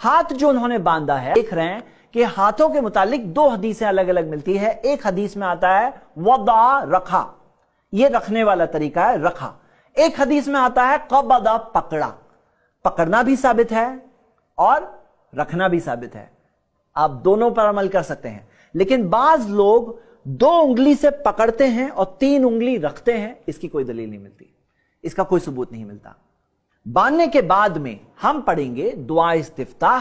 ہاتھ جو انہوں نے باندھا ہے، دیکھ رہے ہیں کہ ہاتھوں کے متعلق دو حدیثیں الگ الگ ملتی ہے۔ ایک حدیث میں آتا ہے وضع رکھا، یہ رکھنے والا طریقہ ہے رکھا۔ ایک حدیث میں آتا ہے قبضہ پکڑا، پکڑنا بھی ثابت ہے اور رکھنا بھی ثابت ہے، آپ دونوں پر عمل کر سکتے ہیں۔ لیکن بعض لوگ 2 انگلی سے پکڑتے ہیں اور 3 انگلی رکھتے ہیں، اس کی کوئی دلیل نہیں ملتی، اس کا کوئی ثبوت نہیں ملتا۔ باندھنے کے بعد میں ہم پڑھیں گے دعا استفتاح،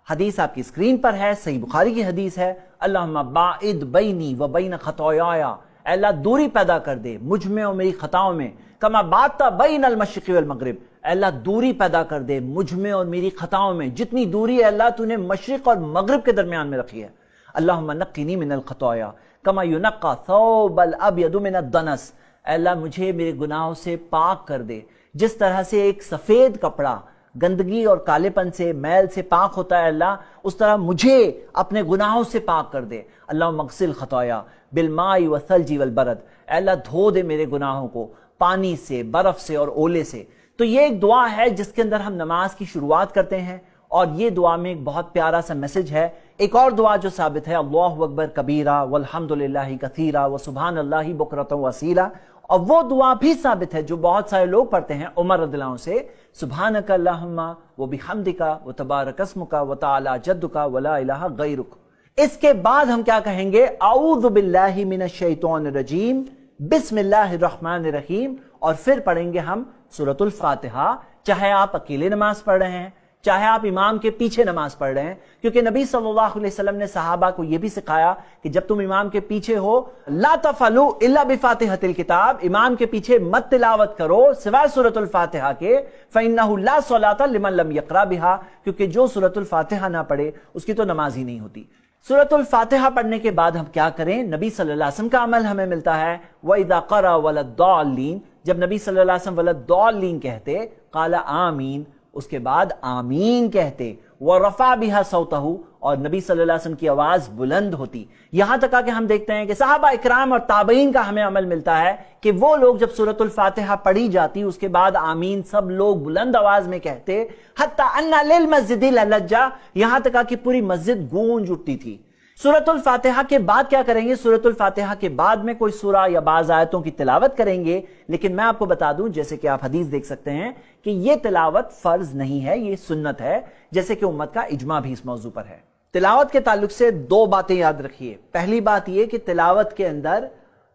حدیث آپ کی اسکرین پر ہے، صحیح بخاری کی حدیث ہے، اللہم باعد بینی و بین خطایا، اے اللہ دوری پیدا کر دے مجھ میں اور میری خطاؤں میں، کما بات بین المشرق والمغرب، اے اللہ دوری پیدا کر دے مجھ میں اور میری خطاؤں میں، جتنی دوری ہے اللہ تو نے مشرق اور مغرب کے درمیان میں رکھی ہے۔ اللہم نقنی من الخطایا کما ینقی ثوب الابیض من الدنس، اے اللہ مجھے میرے گناہوں سے پاک کر دے، جس طرح سے ایک سفید کپڑا گندگی اور کالے پن سے میل سے پاک ہوتا ہے اللہ، اس طرح مجھے اپنے گناہوں سے پاک کر دے۔ اللہم اغسل خطایا بالماء والثلج والبرد، اے اللہ دھو دے میرے گناہوں کو پانی سے، برف سے اور اولے سے۔ تو یہ ایک دعا ہے جس کے اندر ہم نماز کی شروعات کرتے ہیں، اور یہ دعا میں ایک بہت پیارا سا میسج ہے۔ ایک اور دعا جو ثابت ہے اللہ اکبر کبیرہ والحمدللہ کثیرہ وسبحان اللہ بکرۃ واسیلہ، اور وہ دعا بھی ثابت ہے جو بہت سارے لوگ پڑھتے ہیں عمر رضی اللہ عنہ سے، سبحانک اللہم وبحمدک وتبارک اسمک وتعالی جدک ولا الہ غیرک۔ اس کے بعد ہم کیا کہیں گے؟ اعوذ باللہ من الشیطان الرجیم، بسم اللہ الرحمن الرحیم، اور پھر پڑھیں گے ہم سورۃ الفاتحہ، چاہے آپ اکیلے نماز پڑھ رہے ہیں، چاہے آپ امام کے پیچھے نماز پڑھ رہے ہیں، کیونکہ نبی صلی اللہ علیہ وسلم نے صحابہ کو یہ بھی سکھایا کہ جب تم امام کے پیچھے ہو لا تفعلوا الا بفاتحۃ الکتاب، امام کے پیچھے مت تلاوت کرو سوائے سورۃ الفاتحہ کے، فإنہ لا صلاۃ لمن لم یقرأ بها، کیونکہ جو سورۃ الفاتحہ نہ پڑھے اس کی تو نماز ہی نہیں ہوتی۔ سورۃ الفاتحہ پڑھنے کے بعد ہم کیا کریں؟ نبی صلی اللہ علیہ وسلم کا عمل ہمیں ملتا ہے وَإِذَا قَرَأَ وَلَا الضَّالِّينَ، جب نبی صلی اللہ علیہ وسلم وَلَا الضَّالِّينَ کہتے قال آمین، اس کے بعد آمین کہتے، وَرَفَعَ بِهَا صَوْتَهُ، اور نبی صلی اللہ علیہ وسلم کی آواز بلند ہوتی۔ یہاں تک کہ ہم دیکھتے ہیں کہ صحابہ اکرام اور تابعین کا ہمیں عمل ملتا ہے کہ وہ لوگ جب سورۃ الفاتحہ پڑھی جاتی اس کے بعد آمین سب لوگ بلند آواز میں کہتے، حتی ان للمسجد للجا، یہاں تک کہ پوری مسجد گونج اٹھتی تھی۔ سورۃ الفاتحہ کے بعد کیا کریں گے؟ سورۃ الفاتحہ کے بعد میں کوئی سورہ یا بعض آیتوں کی تلاوت کریں گے، لیکن میں آپ کو بتا دوں جیسے کہ آپ حدیث دیکھ سکتے ہیں کہ یہ تلاوت فرض نہیں ہے، یہ سنت ہے، جیسے کہ امت کا اجماع بھی اس موضوع پر ہے۔ تلاوت کے تعلق سے 2 باتیں یاد رکھیے۔ پہلی بات یہ کہ تلاوت کے اندر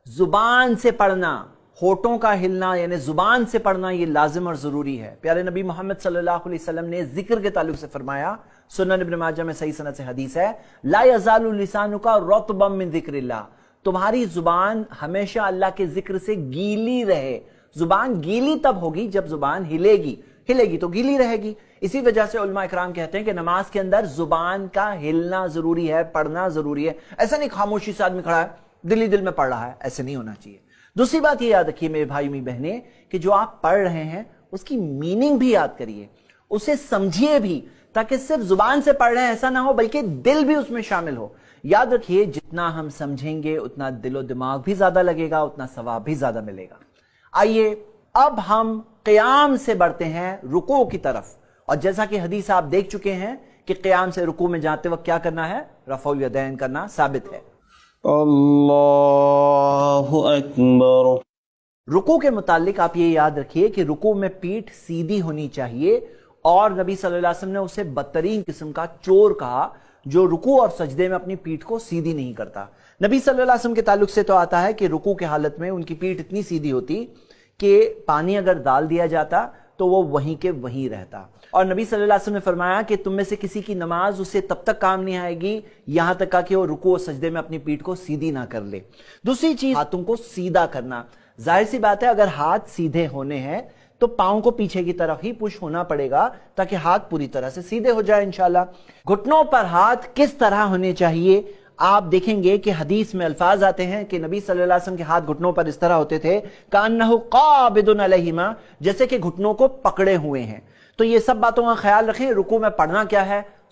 زبان سے پڑھنا، ہونٹوں کا ہلنا یعنی زبان سے پڑھنا یہ لازم اور ضروری ہے۔ پیارے نبی محمد صلی اللہ علیہ وسلم نے ذکر کے تعلق سے فرمایا، سنن ابن ماجہ میں صحیح سند سے حدیث ہے، لا یزال لسانک رطبا من ذکر اللہ، تمہاری زبان ہمیشہ اللہ کے ذکر سے گیلی رہے۔ زبان گیلی تب ہوگی جب زبان ہلے گی، ہلے گی تو گیلی رہے گی۔ اسی وجہ سے علماء اکرام کہتے ہیں کہ نماز کے اندر زبان کا ہلنا ضروری ہے، پڑھنا ضروری ہے۔ ایسا نہیں خاموشی سے آدمی کھڑا ہے دل ہی دل میں پڑھ رہا ہے، ایسے نہیں ہونا چاہیے۔ دوسری بات یہ یاد رکھیے میرے بھائی میری بہنیں کہ جو آپ پڑھ رہے ہیں اس کی میننگ بھی یاد کریے، اسے سمجھیے بھی، تاکہ صرف زبان سے پڑھ رہے ہیں ایسا نہ ہو بلکہ دل بھی اس میں شامل ہو۔ یاد رکھیے جتنا ہم سمجھیں گے اتنا دل و دماغ بھی زیادہ لگے گا، اتنا ثواب بھی زیادہ ملے گا۔ آئیے اب ہم قیام سے بڑھتے ہیں رکوع کی طرف، اور جیسا کہ حدیث آپ دیکھ چکے ہیں کہ قیام سے رکوع میں جاتے وقت کیا کرنا ہے؟ رفع الیدین کرنا ثابت ہے۔ اللہ اکبر۔ رکوع کے متعلق آپ یہ یاد رکھیے کہ رکوع میں پیٹھ سیدھی ہونی چاہیے، اور نبی صلی اللہ علیہ وسلم نے اسے بدترین قسم کا چور کہا جو رکوع اور سجدے میں اپنی پیٹھ کو سیدھی نہیں کرتا۔ نبی صلی اللہ علیہ وسلم کے تعلق سے تو آتا ہے کہ رکوع کے حالت میں ان کی پیٹھ اتنی سیدھی ہوتی کہ پانی اگر ڈال دیا جاتا تو وہ وہیں کے وہیں رہتا، اور نبی صلی اللہ علیہ وسلم نے فرمایا کہ تم میں سے کسی کی نماز اسے تب تک کام نہیں آئے گی یہاں تک کہ وہ رکوع اور سجدے میں اپنی پیٹھ کو سیدھی نہ کر لے۔ دوسری چیز ہاتھوں کو سیدھا کرنا۔ ظاہر سی بات ہے اگر ہاتھ سیدھے ہونے ہیں تو پاؤں کو پیچھے کی طرف ہی پش ہونا پڑے گا تاکہ ہاتھ پوری طرح سے سیدھے ہو جائے انشاءاللہ۔ گھٹنوں پر ہاتھ کس طرح ہونے چاہیے؟ آپ دیکھیں گے کہ حدیث میں الفاظ آتے ہیں کہ نبی صلی اللہ علیہ وسلم کے ہاتھ گھٹنوں پر اس طرح ہوتے تھے کأنہ قابض علیہما، جیسے کہ گھٹنوں کو پکڑے ہوئے ہیں۔ تو یہ سب باتوں کا خیال رکھیں۔ رکوع میں پڑھنا کیا ہے؟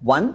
1,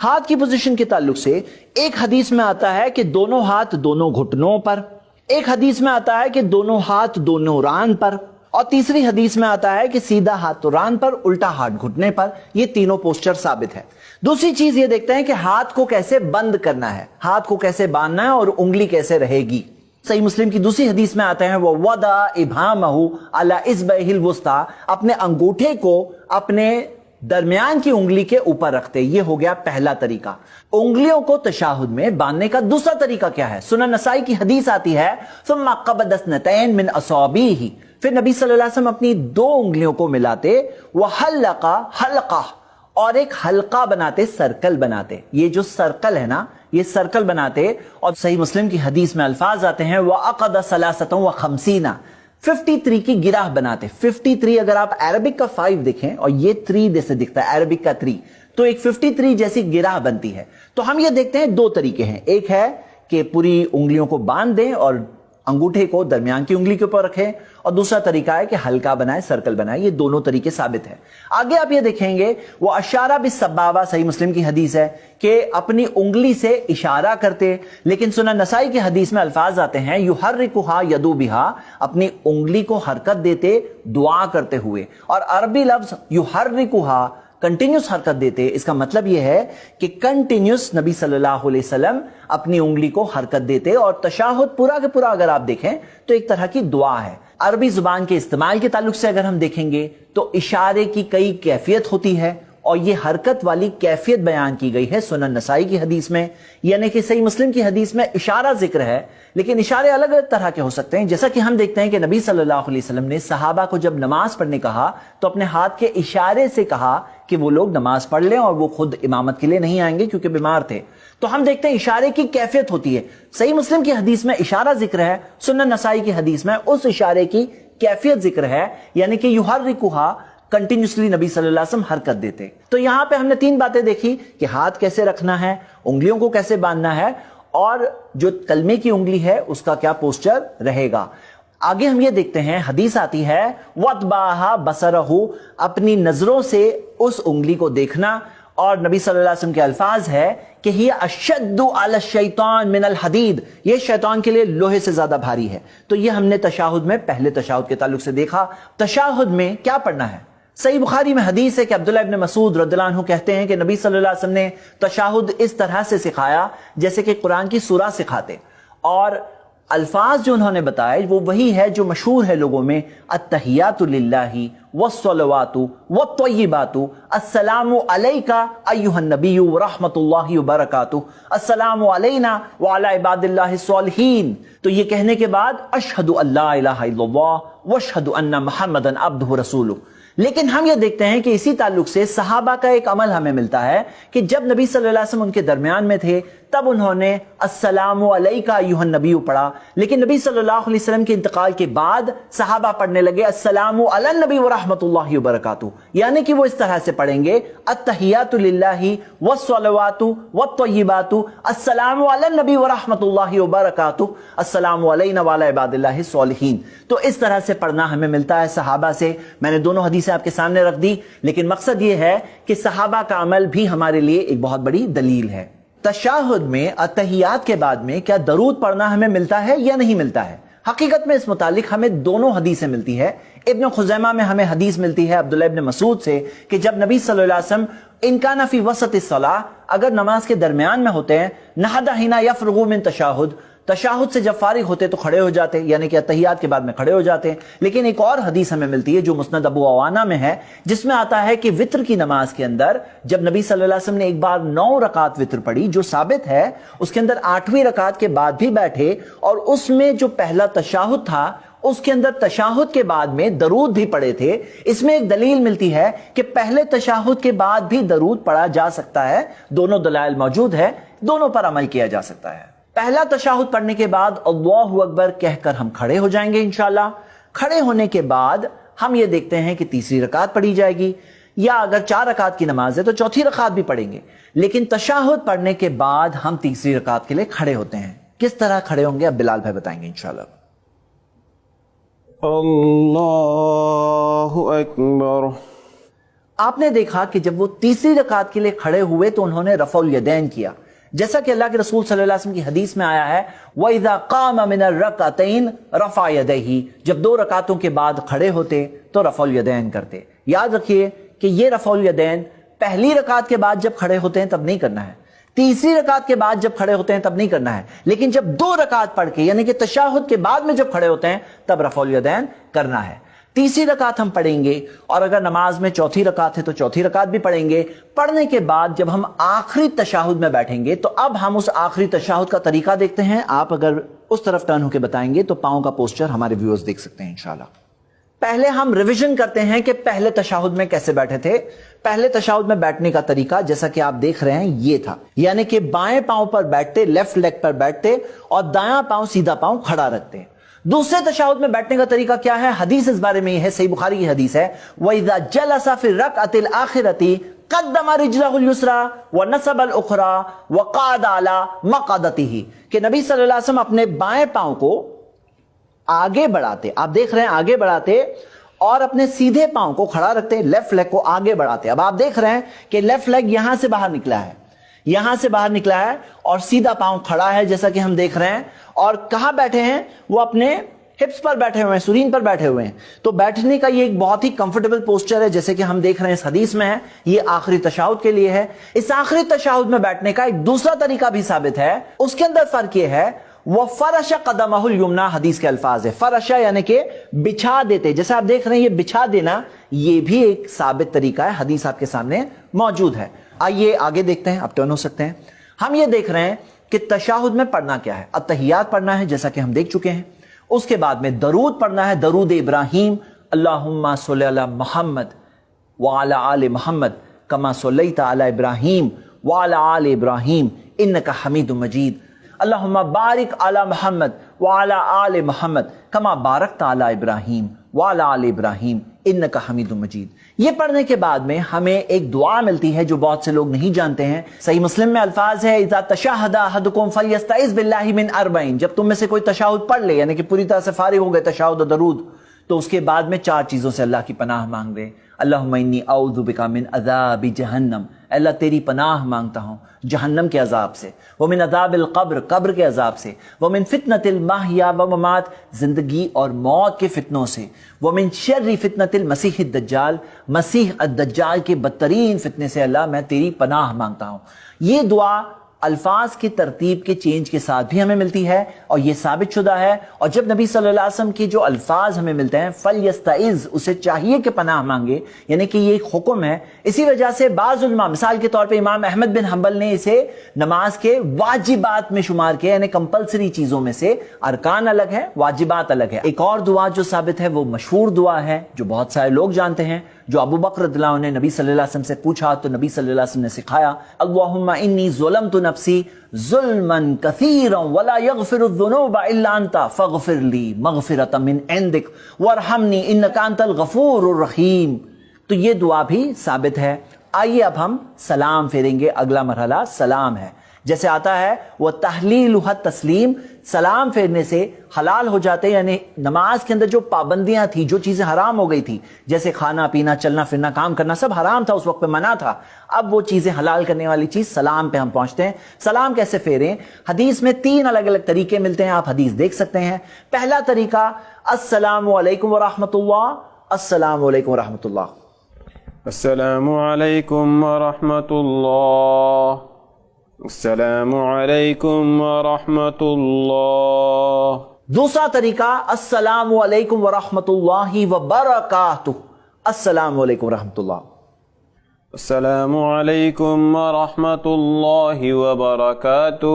ہاتھ کی پوزیشن کے تعلق سے ایک حدیث میں آتا ہے کہ دونوں ہاتھ دونوں گھٹنوں پر، ایک حدیث میں آتا ہے کہ دونوں ہاتھ دونوں ران پر، اور تیسری حدیث میں آتا ہے کہ سیدھا ہاتھ تو ران پر، الٹا ہاتھ گھٹنے پر۔ یہ تینوں پوسچر ثابت ہے۔ دوسری چیز یہ دیکھتے ہیں کہ ہاتھ کو کیسے بند کرنا ہے، ہاتھ کو کیسے باندھنا ہے اور انگلی کیسے رہے گی۔ صحیح مسلم کی دوسری حدیث میں آتے ہیں وہ وضع ابہامہ علی اصبعہ الوسطی، اپنے انگوٹھے کو اپنے درمیان کی انگلی کے اوپر رکھتے۔ یہ ہو گیا پہلا طریقہ۔ انگلیوں کو تشہد میں باندھنے کا دوسرا طریقہ کیا ہے؟ سنن نسائی کی حدیث آتی ہے ثم قبض اثنتین من اصابعہ، پھر نبی صلی اللہ علیہ وسلم اپنی دو انگلیوں کو ملاتے، وحلق حلقہ، اور ایک حلقہ بناتے، سرکل بناتے۔ یہ جو سرکل ہے نا، یہ سرکل بناتے، اور صحیح مسلم کی حدیث میں الفاظ آتے ہیں وعقد 53 53 کی گراہ بناتے۔ 53 اگر آپ عربک کا 5 دیکھیں اور یہ 3 جیسے دکھتا ہے، عربک کا 3، تو ایک 53 جیسی گراہ بنتی ہے۔ تو ہم یہ دیکھتے ہیں دو طریقے ہیں، ایک ہے کہ پوری انگلیوں کو باندھ دیں اور انگوٹھے کو درمیان کی انگلی کے اوپر رکھیں، اور دوسرا طریقہ ہے کہ ہلکا بنائے، سرکل بنائے۔ یہ دونوں طریقے ثابت ہیں۔ آگے آپ یہ دیکھیں گے وہ اشارہ بالسبابہ، صحیح مسلم کی حدیث ہے کہ اپنی انگلی سے اشارہ کرتے، لیکن سنن نسائی کی حدیث میں الفاظ آتے ہیں یحرکھا یدو بہا، اپنی انگلی کو حرکت دیتے دعا کرتے ہوئے، اور عربی لفظ یحرکھا کنٹینیوس حرکت دیتے۔ اس کا مطلب یہ ہے کہ کنٹینیوس نبی صلی اللہ علیہ وسلم اپنی انگلی کو حرکت دیتے، اور تشہد پورا کے پورا اگر آپ دیکھیں تو ایک طرح کی دعا ہے۔ عربی زبان کے استعمال کے تعلق سے اگر ہم دیکھیں گے تو اشارے کی کئی کیفیت ہوتی ہے، اور یہ حرکت والی کیفیت بیان کی گئی ہے سنن نسائی کی حدیث میں، یعنی کہ صحیح مسلم کی حدیث میں اشارہ ذکر ہے، لیکن اشارے الگ الگ طرح کے ہو سکتے ہیں۔ جیسا کہ ہم دیکھتے ہیں کہ نبی صلی اللہ علیہ وسلم نے صحابہ کو جب نماز پڑھنے کہا تو اپنے ہاتھ کے اشارے سے کہا کہ وہ لوگ نماز پڑھ لیں، اور وہ خود امامت کے لیے نہیں آئیں گے کیونکہ بیمار تھے۔ تو ہم دیکھتے ہیں اشارے کی کیفیت ہوتی ہے۔ صحیح مسلم کی حدیث میں اشارہ ذکر ہے، سنن نسائی کی حدیث میں اس اشارے کی کیفیت ذکر ہے، یعنی کہ یحرکھا، کنٹینیوسلی نبی صلی اللہ علیہ وسلم حرکت دیتے۔ تو یہاں پہ ہم نے 3 باتیں دیکھی کہ ہاتھ کیسے رکھنا ہے، انگلیوں کو کیسے باندھنا ہے، اور جو کلمے کی انگلی ہے اس کا کیا پوسچر رہے گا۔ آگے ہم یہ دیکھتے ہیں، حدیث آتی ہے وَاتْبَعَهَا بَصَرَهُ، اپنی نظروں سے اس انگلی کو دیکھنا، اور نبی صلی اللہ علیہ وسلم کے الفاظ ہے کہ ہی اشد علی الشیطان من الحدید، یہ شیطان کے لیے لوہے سے زیادہ بھاری ہے۔ تو یہ ہم نے تشہد میں پہلے تشہد کے تعلق سے دیکھا۔ تشہد میں کیا پڑھنا ہے؟ صحیح بخاری میں حدیث ہے کہ عبداللہ ابن مسعود رضی اللہ عنہ کہتے ہیں کہ نبی صلی اللہ علیہ وسلم نے تشہد اس طرح سے سکھایا جیسے کہ قرآن کی سورہ سکھاتے، اور الفاظ جو انہوں نے بتائے وہ وہی ہے جو مشہور ہے لوگوں میں، التحیات للہ والصلوات والطیبات، السلام علیک ایھا النبی ورحمۃ اللہ وبرکاتہ، السلام علینا وعلی عباد اللہ الصالحین۔ تو یہ کہنے کے بعد اشہد ان لا الہ الا اللہ واشہد ان محمدا عبدہ ورسولہ۔ لیکن ہم یہ دیکھتے ہیں کہ اسی تعلق سے صحابہ کا ایک عمل ہمیں ملتا ہے کہ جب نبی صلی اللہ علیہ وسلم ان کے درمیان میں تھے تب انہوں نے السلام علیک ایھا النبی پڑھا، لیکن نبی صلی اللہ علیہ وسلم کے انتقال کے بعد صحابہ پڑھنے لگے السلام علی النبی ورحمۃ اللہ وبرکاتہ، یعنی کہ وہ اس طرح سے پڑھیں گے التحیات للہ والصلوات والطیبات، السلام علی النبی ورحمۃ اللہ وبرکاتہ، السلام علینا وعلی عباد اللہ الصالحین۔ تو اس طرح سے پڑھنا ہمیں ملتا ہے صحابہ سے۔ میں نے دونوں حدیثیں آپ کے سامنے رکھ دی، لیکن مقصد یہ ہے کہ صحابہ کا عمل بھی ہمارے لیے ایک بہت بڑی دلیل ہے۔ تشہد میں اتحیات کے بعد میں کیا درود پڑھنا ہمیں ملتا ہے یا نہیں ملتا ہے؟ حقیقت میں اس متعلق ہمیں دونوں حدیثیں ملتی ہے۔ ابن خزیمہ میں ہمیں حدیث ملتی ہے عبداللہ ابن مسعود سے کہ جب نبی صلی اللہ علیہ وسلم ان کان فی وسط الصلاۃ، اگر نماز کے درمیان میں ہوتے ہیں، نہض حین یفرغ من تشہد، تشہد سے جب فارغ ہوتے تو کھڑے ہو جاتے، یعنی کہ اتحیات کے بعد میں کھڑے ہو جاتے۔ لیکن ایک اور حدیث ہمیں ملتی ہے جو مسند ابو عوانہ میں ہے، جس میں آتا ہے کہ وتر کی نماز کے اندر جب نبی صلی اللہ علیہ وسلم نے ایک بار 9 رکعت وتر پڑھی، جو ثابت ہے، اس کے اندر 8ویں رکعت کے بعد بھی بیٹھے، اور اس میں جو پہلا تشہد تھا اس کے اندر تشہد کے بعد میں درود بھی پڑھے تھے۔ اس میں ایک دلیل ملتی ہے کہ پہلے تشہد کے بعد بھی درود پڑھا جا سکتا ہے۔ دونوں دلائل موجود ہے، دونوں پر عمل کیا جا سکتا ہے۔ پہلا تشہد پڑھنے کے بعد اللہ اکبر کہہ کر ہم کھڑے ہو جائیں گے انشاءاللہ۔ کھڑے ہونے کے بعد ہم یہ دیکھتے ہیں کہ تیسری رکعت پڑھی جائے گی، یا اگر 4 رکعت کی نماز ہے تو چوتھی رکعت بھی پڑھیں گے، لیکن تشہد پڑھنے کے بعد ہم تیسری رکعت کے لیے کھڑے ہوتے ہیں۔ کس طرح کھڑے ہوں گے اب بلال بھائی بتائیں گے انشاءاللہ۔ اللہ اکبر، آپ نے دیکھا کہ جب وہ تیسری رکعت کے لیے کھڑے ہوئے تو انہوں نے رفع الیدین کیا، جیسا کہ اللہ کے رسول صلی اللہ علیہ وسلم کی حدیث میں آیا ہے وَإِذَا قَامَ مِنَ الرَّكْعَتَيْنِ رَفَعَ يَدَيْهِ، جب 2 رکعتوں کے بعد کھڑے ہوتے تو رفع الیدین کرتے۔ یاد رکھیے کہ یہ رفع الیدین پہلی رکعت کے بعد جب کھڑے ہوتے ہیں تب نہیں کرنا ہے، تیسری رکعت کے بعد جب کھڑے ہوتے ہیں تب نہیں کرنا ہے، لیکن جب 2 رکعت پڑھ کے یعنی کہ تشہد کے بعد میں جب کھڑے ہوتے ہیں تب رفع الیدین کرنا ہے۔ تیسری رکعت ہم پڑھیں گے، اور اگر نماز میں چوتھی رکعت ہے تو چوتھی رکعت بھی پڑھیں گے۔ پڑھنے کے بعد جب ہم آخری تشہد میں بیٹھیں گے تو اب ہم اس آخری تشہد کا طریقہ دیکھتے ہیں۔ آپ اگر اس طرف ٹرن ہو کے بتائیں گے تو پاؤں کا پوسچر ہمارے ویورز دیکھ سکتے ہیں انشاءاللہ۔ پہلے ہم ریویژن کرتے ہیں کہ پہلے تشہد میں کیسے بیٹھے تھے۔ پہلے تشہد میں بیٹھنے کا طریقہ جیسا کہ آپ دیکھ رہے ہیں یہ تھا، یعنی کہ بائیں پاؤں پر بیٹھتے، لیفٹ لیگ پر بیٹھتے اور دایاں پاؤں سیدھا پاؤں کھڑا رکھتے۔ دوسرے تشہد میں بیٹھنے کا طریقہ کیا ہے؟ حدیث اس بارے میں یہ ہے، صحیح بخاری کی حدیث ہے وَإِذَا جَلَسَ فِي الرَّكْعَةِ الْآخِرَةِ قَدَّمَ رِجْلَهُ الْيُسْرَى وَنَصَبَ الْأُخْرَى وَقَعَدَ عَلَى مَقْعَدَتِهِ، کہ نبی صلی اللہ علیہ وسلم اپنے بائیں پاؤں کو آگے بڑھاتے، آپ دیکھ رہے ہیں آگے بڑھاتے، اور اپنے سیدھے پاؤں کو کھڑا رکھتے، لیفٹ لیگ کو آگے بڑھاتے۔ اب آپ دیکھ رہے ہیں کہ لیفٹ لیگ یہاں سے باہر نکلا ہے، یہاں سے باہر نکلا ہے، اور سیدھا پاؤں کھڑا ہے جیسا کہ ہم دیکھ رہے ہیں، اور کہاں بیٹھے ہیں؟ وہ اپنے ہپس پر بیٹھے ہوئے ہیں، سرین پر بیٹھے ہوئے ہیں۔ تو بیٹھنے کا یہ ایک بہت ہی کمفرٹیبل پوسچر ہے، جیسے کہ ہم دیکھ رہے ہیں اس حدیث میں ہے، یہ آخری تشہد کے لیے ہے۔ اس آخری تشہد میں بیٹھنے کا ایک دوسرا طریقہ بھی ثابت ہے، اس کے اندر فرق یہ ہے وَفَرَشَ قَدَمَهُ الْيُمْنَى، حدیث کے الفاظ ہے فرشا یعنی کہ بچھا دیتے، جیسے آپ دیکھ رہے ہیں یہ بچھا دینا، یہ بھی ایک ثابت طریقہ ہے، حدیث آپ کے سامنے موجود ہے۔ آئیے آگے دیکھتے ہیں، آپ ٹرن ہو سکتے ہیں۔ ہم یہ دیکھ رہے ہیں کہ تشہد میں پڑھنا کیا ہے، التحیات پڑھنا ہے جیسا کہ ہم دیکھ چکے ہیں، اس کے بعد میں درود پڑھنا ہے، درود ابراہیم، اللہم صلی علی محمد وعلی آل محمد کما صلیت علی ابراہیم وعلی آل ابراہیم انک حمید مجید، اللہم بارک علی محمد وعلی آل محمد کما بارکت علی ابراہیم وعلی آل ابراہیم انک حمید مجید۔ یہ پڑھنے کے بعد میں ہمیں ایک دعا ملتی ہے جو بہت سے لوگ نہیں جانتے ہیں۔ صحیح مسلم میں الفاظ ہے اذا تشہد احدکم فلیستعذ باللہ من اربعین، جب تم میں سے کوئی تشہد پڑھ لے یعنی کہ پوری طرح سے فارغ ہو گئے تشہد و درود، تو اس کے بعد میں 4 چیزوں سے اللہ کی پناہ مانگ لے۔ اللہم انی اعوذ بک من عذاب جہنم، اللہ تیری پناہ مانگتا ہوں جہنم کے عذاب سے، ومن عذاب القبر، قبر کے عذاب سے، ومن فتنۃ المحیا وممات، زندگی اور موت کے فتنوں سے، ومن شر فتنۃ المسیح الدجال، مسیح الدجال کے بدترین فتنے سے اللہ میں تیری پناہ مانگتا ہوں۔ یہ دعا الفاظ کی ترتیب کے چینج کے ساتھ بھی ہمیں ملتی ہے اور یہ ثابت شدہ ہے، اور جب نبی صلی اللہ علیہ وسلم کی جو الفاظ ہمیں ملتے ہیں فلیستعذ، اسے چاہیے کہ پناہ مانگے، یعنی کہ یہ ایک حکم ہے۔ اسی وجہ سے بعض علماء، مثال کے طور پہ امام احمد بن حنبل نے اسے نماز کے واجبات میں شمار کیا، یعنی کمپلسری چیزوں میں سے، ارکان الگ ہے واجبات الگ ہے۔ ایک اور دعا جو ثابت ہے وہ مشہور دعا ہے جو بہت سارے لوگ جانتے ہیں، جو ابو بکر رضی اللہ عنہ نے نبی صلی اللہ علیہ وسلم سے پوچھا تو نبی صلی اللہ علیہ وسلم نے سکھایا اللہم انی ظلمت نفسی ظلما کثیرا ولا یغفر الذنوب الا انت فاغفر لی مغفرۃ من عندک وارحمنی انک انت الغفور الرحیم۔ تو یہ دعا بھی ثابت ہے۔ آئیے اب ہم سلام پھیریں گے، اگلا مرحلہ سلام ہے۔ جیسے آتا ہے وہ تحلیلہ تسلیم، سلام پھیرنے سے حلال ہو جاتے، یعنی نماز کے اندر جو پابندیاں تھی، جو چیزیں حرام ہو گئی تھی، جیسے کھانا پینا، چلنا پھرنا، کام کرنا، سب حرام تھا، اس وقت پہ منع تھا، اب وہ چیزیں حلال کرنے والی چیز سلام پہ ہم پہنچتے ہیں۔ سلام کیسے پھیریں؟ حدیث میں 3 الگ الگ طریقے ملتے ہیں، آپ حدیث دیکھ سکتے ہیں۔ پہلا طریقہ السلام علیکم ورحمۃ اللہ، السلام علیکم ورحمۃ اللہ، السلام علیکم ورحمۃ اللہ، السلام علیکم ورحمۃ اللہ۔ دوسرا طریقہ السلام علیکم ورحمۃ اللہ وبرکاتہ، السلام علیکم ورحمۃ اللہ، السلام علیکم ورحمۃ اللہ وبرکاتہ،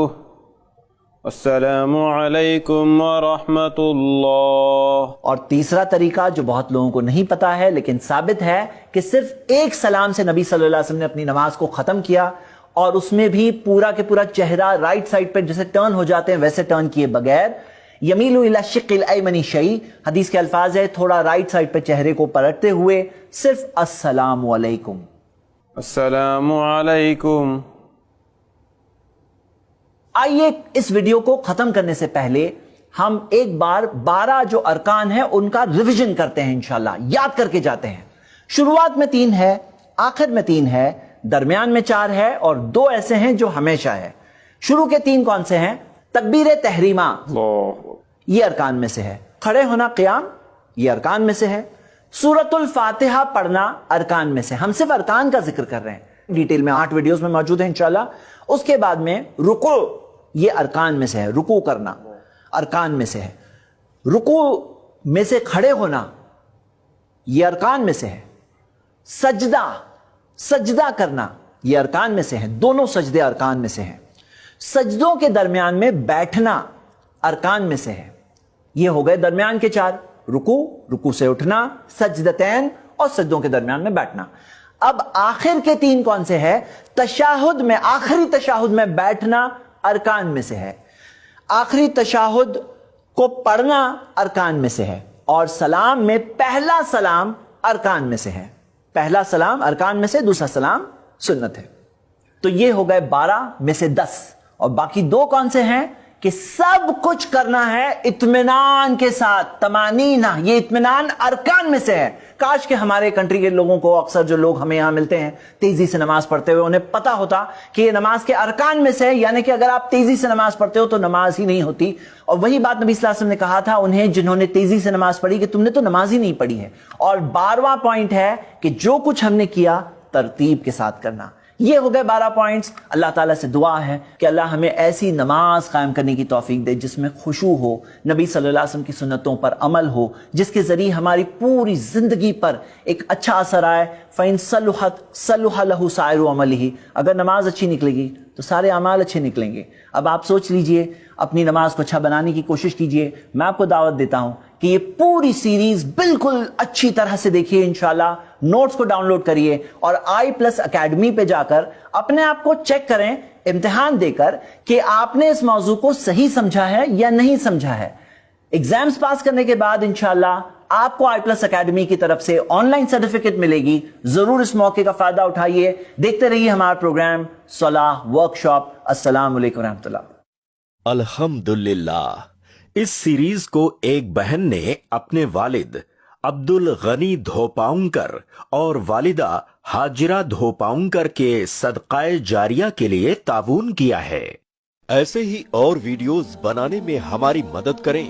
السلام علیکم ورحمۃ اللہ۔ اور تیسرا طریقہ جو بہت لوگوں کو نہیں پتا ہے لیکن ثابت ہے کہ صرف ایک سلام سے نبی صلی اللہ علیہ وسلم نے اپنی نماز کو ختم کیا، اور اس میں بھی پورا کے پورا چہرہ رائٹ سائڈ پہ جیسے ٹرن ہو جاتے ہیں ویسے ٹرن کیے بغیر، یمیل الی الشق الایمن شیء، حدیث کے الفاظ ہے تھوڑا رائٹ سائڈ پہ چہرے کو پلٹتے ہوئے صرف السلام علیکم، السلام علیکم۔ آئیے اس ویڈیو کو ختم کرنے سے پہلے ہم ایک بار 12 جو ارکان ہیں ان کا ریویژن کرتے ہیں، انشاءاللہ یاد کر کے جاتے ہیں۔ شروعات میں 3 ہے آخر میں 3 ہے, درمیان میں 4 ہے, اور 2 ایسے ہیں جو ہمیشہ ہے. شروع کے 3 کون سے ہیں؟ تکبیر تحریمہ, یہ ارکان میں سے ہے. کھڑے ہونا قیام, یہ ارکان میں سے ہے. سورۃ الفاتحہ پڑھنا ارکان میں سے. ہم صرف ارکان کا ذکر کر رہے ہیں, ڈیٹیل میں 8 ویڈیوز میں موجود ہیں انشاءاللہ. اس کے بعد میں رکوع, یہ ارکان میں سے ہے. رکوع کرنا ارکان میں سے ہے. رکوع میں سے کھڑے ہونا یہ ارکان میں سے ہے. سجدہ کرنا یہ ارکان میں سے ہے. دونوں سجدے ارکان میں سے ہیں. سجدوں کے درمیان میں بیٹھنا ارکان میں سے ہے. یہ ہو گئے درمیان کے 4. رکوع سے اٹھنا, سجدتین, اور سجدوں کے درمیان میں بیٹھنا. اب آخر کے 3 کون سے ہے؟ تشہد میں, آخری تشہد میں بیٹھنا ارکان میں سے ہے. آخری تشہد کو پڑھنا ارکان میں سے ہے. اور سلام میں پہلا سلام ارکان میں سے ہے. پہلا سلام ارکان میں سے, دوسرا سلام سنت ہے. تو یہ ہو گئے 12 میں سے 10. اور باقی 2 کون سے ہیں کہ سب کچھ کرنا ہے اطمینان کے ساتھ. طمانینہ, یہ اطمینان ارکان میں سے ہے. کاش کہ ہمارے کنٹری کے لوگوں کو, اکثر جو لوگ ہمیں یہاں ملتے ہیں تیزی سے نماز پڑھتے ہوئے, انہیں پتا ہوتا کہ یہ نماز کے ارکان میں سے ہے. یعنی کہ اگر آپ تیزی سے نماز پڑھتے ہو تو نماز ہی نہیں ہوتی. اور وہی بات نبی صلی اللہ علیہ وسلم نے کہا تھا انہیں, جنہوں نے تیزی سے نماز پڑھی, کہ تم نے تو نماز ہی نہیں پڑھی ہے. اور 12واں پوائنٹ ہے کہ جو کچھ ہم نے کیا ترتیب کے ساتھ کرنا. یہ ہو گئے 12 پوائنٹس. اللہ تعالیٰ سے دعا ہے کہ اللہ ہمیں ایسی نماز قائم کرنے کی توفیق دے جس میں خشوع ہو, نبی صلی اللہ علیہ وسلم کی سنتوں پر عمل ہو, جس کے ذریعے ہماری پوری زندگی پر ایک اچھا اثر آئے. فَإِن صَلُحَتْ صَلُحَ لَهُ سَائِرُ عَمَلِهِ, اگر نماز اچھی نکلے گی تو سارے اعمال اچھے نکلیں گے. اب آپ سوچ لیجئے, اپنی نماز کو اچھا بنانے کی کوشش کیجئے. میں آپ کو دعوت دیتا ہوں کہ یہ پوری سیریز بالکل اچھی طرح سے دیکھیے انشاءاللہ. نوٹس کو ڈاؤن لوڈ کریے اور i+ اکیڈمی پہ جا کر اپنے آپ کو چیک کریں, امتحان دے کر, کہ آپ نے اس موضوع کو صحیح سمجھا ہے یا نہیں سمجھا ہے. ایگزامز پاس کرنے کے بعد انشاءاللہ آپ کو i+ اکیڈمی کی طرف سے آن لائن سرٹیفکیٹ ملے گی. ضرور اس موقع کا فائدہ اٹھائیے. دیکھتے رہیے ہمارا پروگرام صلاح ورکشاپ. السلام علیکم ورحمۃ اللہ. الحمدللہ, اس سیریز کو ایک بہن نے اپنے والد عبد الغنی دھوپاؤنکر اور والدہ ہاجرہ دھوپاؤنکر کے صدقہ جاریہ کے لیے تعاون کیا ہے. ایسے ہی اور ویڈیوز بنانے میں ہماری مدد کریں.